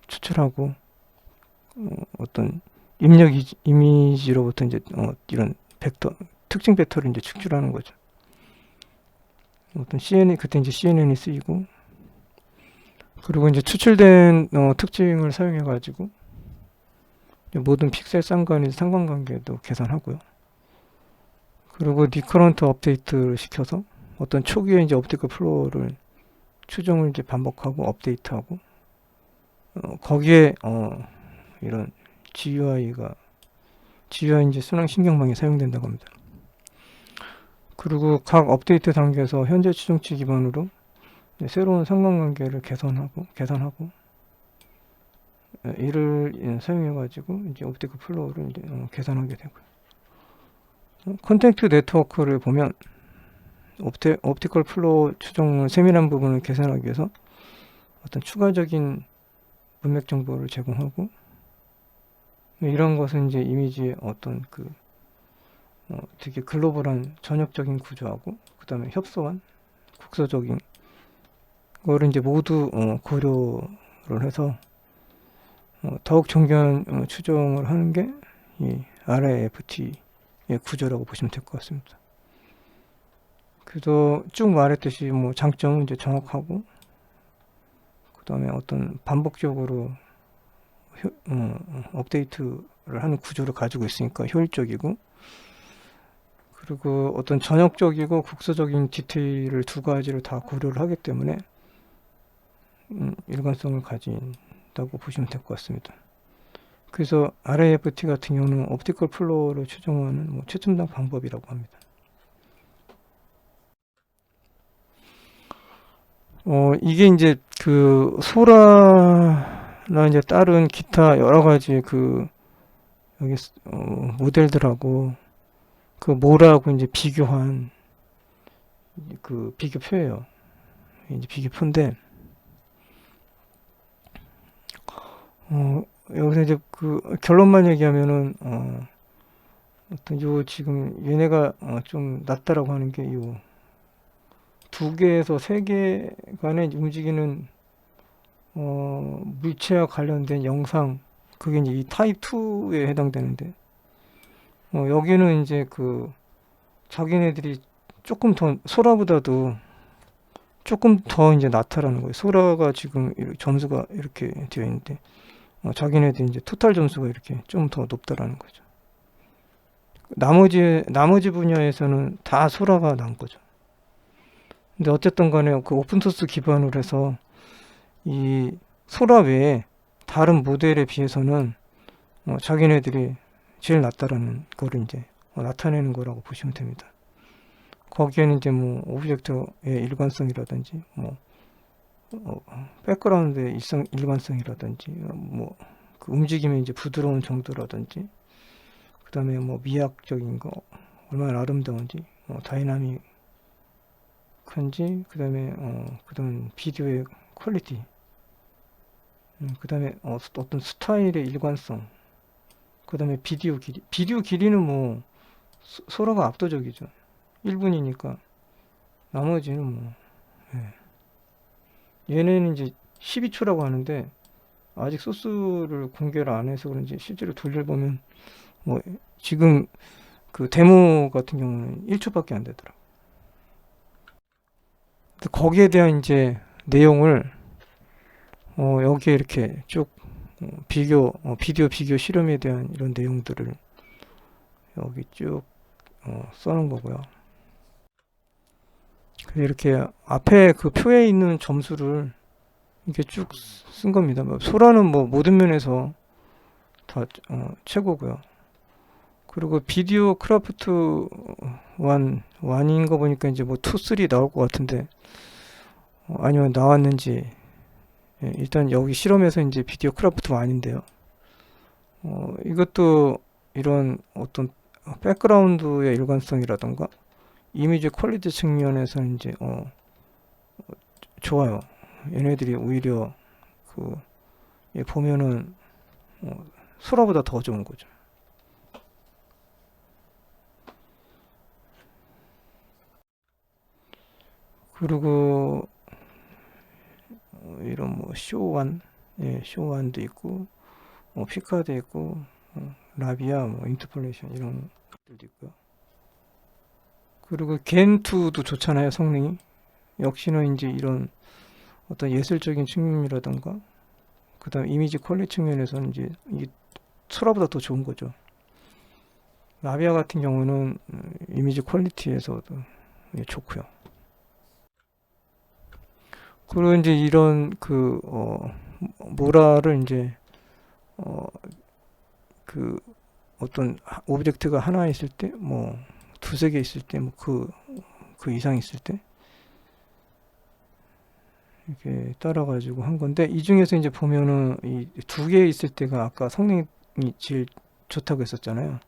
추출하고 어떤 입력 이미지로부터 이제 이런 벡터 특징 벡터를 이제 추출하는 거죠. 어떤 CNN 그때 이제 CNN이 쓰이고, 그리고 이제 추출된 특징을 사용해 가지고 모든 픽셀 상관관계도 계산하고요. 그리고 리커런트 업데이트를 시켜서 어떤 초기에 이제 옵티컬 플로어를 추정을 이제 반복하고 업데이트하고 거기에 이런 GUI 이제 순환 신경망이 사용된다고 합니다. 그리고 각 업데이트 단계에서 현재 추정치 기반으로 새로운 상관관계를 계산하고 이를 사용해 가지고 이제 옵티컬 플로우를 이제 계산하게 되고요. 컨택트 네트워크를 보면 옵티컬 플로우 추정을 세밀한 부분을 계산하기 위해서 어떤 추가적인 문맥 정보를 제공하고, 이런 것은 이제 이미지의 어떤 그 되게 글로벌한 전역적인 구조하고 그 다음에 협소한 국소적인 거를 이제 모두 고려를 해서 더욱 정교한 추정을 하는 게 이 RAFT의 구조라고 보시면 될 것 같습니다. 그래서 쭉 말했듯이 뭐 장점은 이제 정확하고, 그 그다음에 어떤 반복적으로 업데이트를 하는 구조를 가지고 있으니까 효율적이고, 그리고 어떤 전역적이고 국소적인 디테일을 두 가지를 다 고려를 하기 때문에 일관성을 가진다고 보시면 될 것 같습니다. 그래서 RAFT 같은 경우는 옵티컬 플로어를 추정하는 최첨단 방법이라고 합니다. 이게 이제 그 소라나 이제 다른 기타 여러 가지 여기 모델들하고 그 모라하고 이제 비교한 그 비교표예요. 이제 비교표인데, 여기서 이제 그 결론만 얘기하면은 어떤 요 지금 얘네가 좀 낫다라고 하는 게 요 두 개에서 세 개 간에 움직이는 물체와 관련된 영상, 그게 이제 이 타입 2에 해당되는데, 여기는 이제 그 자기네들이 조금 더 소라보다도 조금 더 이제 낫다라는 거예요. 소라가 지금 점수가 이렇게 되어 있는데, 자기네들 이제 토탈 점수가 이렇게 좀 더 높다라는 거죠. 나머지 분야에서는 다 소라가 난 거죠. 근데 어쨌든 간에 그 오픈소스 기반으로 해서 이 소라 외에 다른 모델에 비해서는 자기네들이 제일 낫다라는 거를 이제 나타내는 거라고 보시면 됩니다. 거기에는 이제 오브젝트의 일관성이라든지 백그라운드의 일관성이라든지 그 움직임의 이제 부드러운 정도라든지, 그 다음에 미학적인 거 얼마나 아름다운지, 다이나믹한지, 그 다음에 비디오의 퀄리티, 그 다음에 어떤 스타일의 일관성, 그 다음에 비디오 길이는 소라가 압도적이죠. 1분이니까 나머지는 얘네는 이제 12초라고 하는데, 아직 소스를 공개를 안 해서 그런지 실제로 돌려보면 지금 그 데모 같은 경우는 1초밖에 안 되더라고. 거기에 대한 이제 내용을 여기에 이렇게 쭉 비디오 비교 실험에 대한 이런 내용들을 여기 쭉 써놓은 거고요. 이렇게 앞에 그 표에 있는 점수를 이렇게 쭉 쓴 겁니다. 소라는 모든 면에서 다 최고고요. 그리고 비디오 크래프트 1인 거 보니까 이제 2, 3 나올 것 같은데, 아니면 나왔는지, 일단 여기 실험에서 이제 비디오 크래프트 1인데요. 이것도 이런 어떤 백그라운드의 일관성이라던가 이미지 퀄리티 측면에서 이제 좋아요. 얘네들이 오히려 보면은 소라보다 더 좋은 거죠. 그리고 이런 쇼완, 쇼완도 있고, 피카도 있고, 라비아, 인터폴레이션 이런 것들도 있고요. 그리고 겐2도 좋잖아요, 성능이. 역시나 이제 이런 어떤 예술적인 측면이라던가, 그 다음 이미지 퀄리티 측면에서는 이제 이 소라보다 더 좋은 거죠. 라비아 같은 경우는 이미지 퀄리티에서도 좋고요. 그리고 이제 이런 모라를 이제 어떤 오브젝트가 하나 있을 때, 두세 개 있을 때, 그 이상 있을 때 이렇게 따라가지고 한 건데, 이 중에서 이제 보면은 이 두 개 있을 때가 아까 성능이 제일 좋다고 했었잖아요.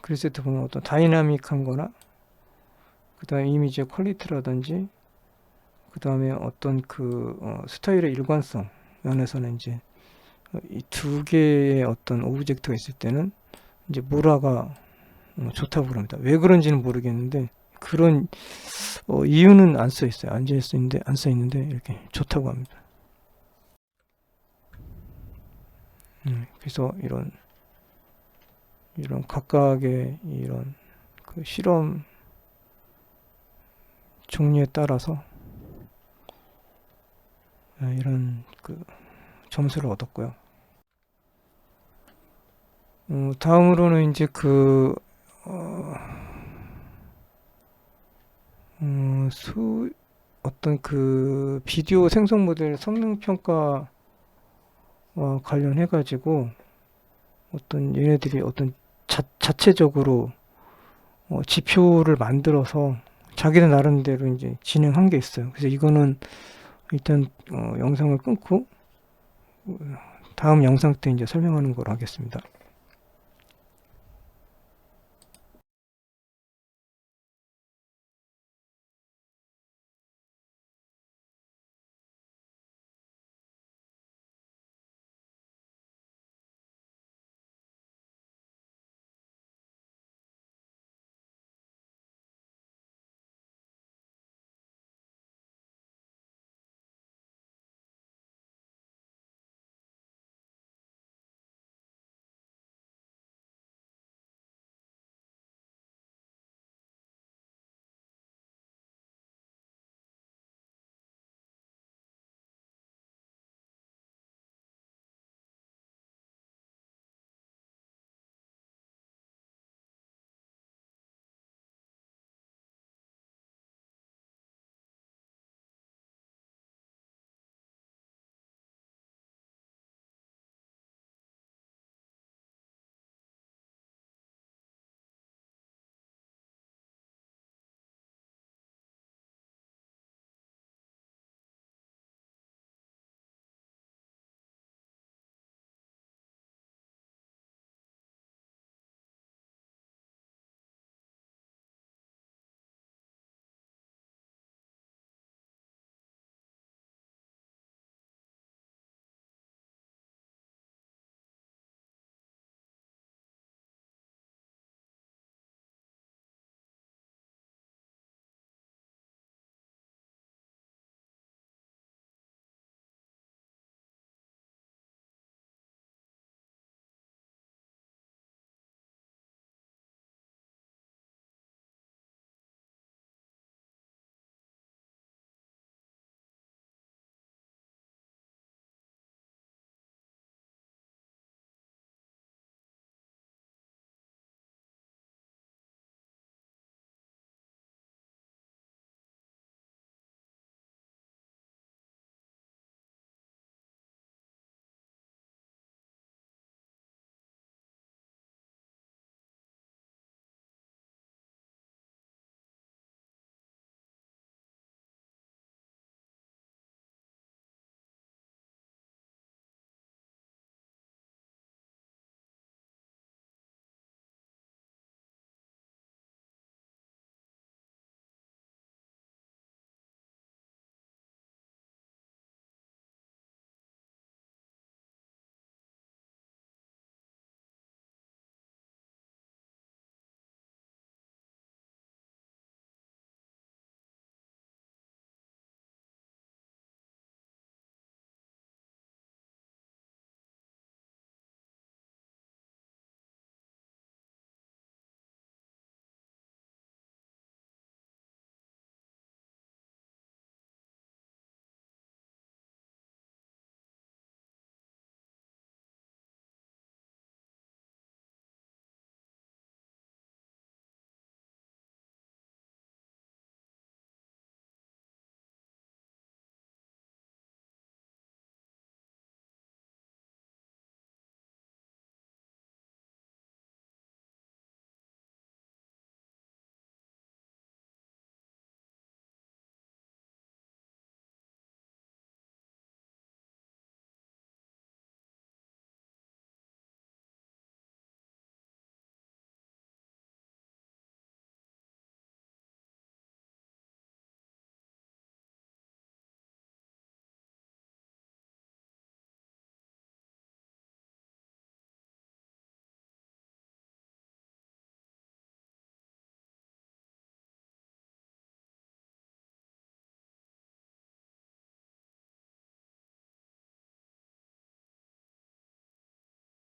그랬을 때 보면 어떤 다이나믹한 거나, 그 다음에 이미지의 퀄리티라든지, 그 다음에 어떤 스타일의 일관성 면에서는 이제 이 두 개의 어떤 오브젝트가 있을 때는 이제 모라가 좋다고 그럽니다. 왜 그런지는 모르겠는데, 그런 이유는 안 써 있어요. 안 써 있는데 이렇게 좋다고 합니다. 그래서 이런 각각의 이런 그 실험 종류에 따라서 이런 그 점수를 얻었고요. 다음으로는 이제 어떤 그 비디오 생성 모델 성능 평가와 관련해가지고 어떤 얘네들이 어떤 자체적으로 지표를 만들어서 자기들 나름대로 이제 진행한 게 있어요. 그래서 이거는 일단 영상을 끊고 다음 영상 때 이제 설명하는 걸로 하겠습니다.